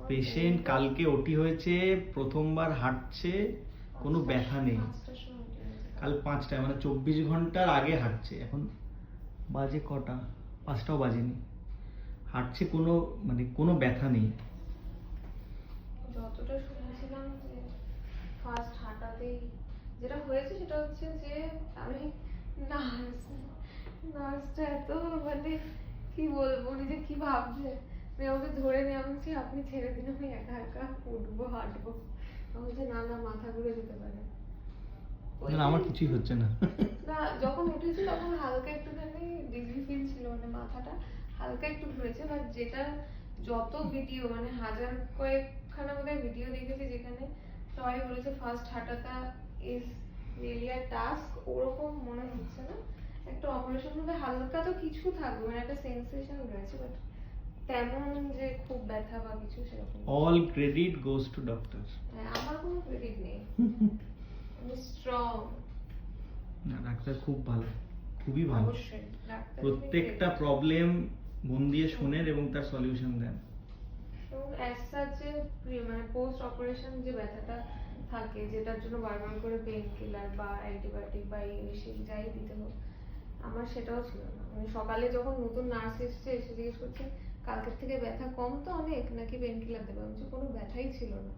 Patient কালকে ওটি হয়েছে, প্রথমবার হাঁটছে, কোনো ব্যথা নেই। কাল 5টায়, মানে 24 ঘন্টার আগে হাঁটছে। এখন বাজে কটা? 5টাও বাজেনি। হাঁটছে, কোনো ব্যথা নেই। যতটা শুনেছিলাম যে ফার্স্ট হাঁটাতেই যেটা হয়েছে সেটা হচ্ছে যে আমি নার্সটা এত কি বলবো, নিজে কি ভাবছে, আমাকে ধরে নিয়ে বলছি আপনি ছেড়ে দিন, আমি একা একা উঠবো হাঁটবো। আমি বলছি না মাথা ঘুরে যেতে পারে। না, আমার কিছুই হচ্ছে না। না, যখন উঠেছি তখন হালকা একটুখানি ডিজি ফিল ছিল, মাথাটা হালকা একটু ঘুরেছে। বাট যেটা যত ভিডিও, হাজার কয়েকখানা বোধহয় ভিডিও দেখেছি যেখানে সবাই বলেছে ফার্স্ট হাঁটাটা ইজ রিয়েলি আ টাস্ক, ওরকম মনে হচ্ছে না। একটা অপারেশন হলে হালকা তো কিছু থাকবে, একটা সেন্সেশন রয়েছে, বাট তেমন যে খুব ব্যথা বা কিছু সেরকম। All credit goes to doctor. হ্যাঁ, আমার কোনো ক্রেডিট নেই, আমি স্ট্রং। না, ডাক্তার খুব ভালো, খুবই ভালো। অবশ্যই প্রত্যেকটা প্রবলেম মন দিয়ে শোনেন এবং তার সলিউশন দেন। এবং অ্যাজ সাচ যে পোস্ট অপারেশন যে ব্যথাটা থাকে, যেটার জন্য বারবার করে পেইন কিলার বা অ্যান্টিবায়োটিক বা ইনজেকশন যাই দিতে হোক, আমার সেটাও ছিল না। সকালে যখন নতুন নার্স এসে জিজ্ঞেস করছে কালকের থেকে ব্যথা কম তো অনেক, নাকি পেইন কিলার দেবে, আমি কোনো ব্যথাই ছিল না।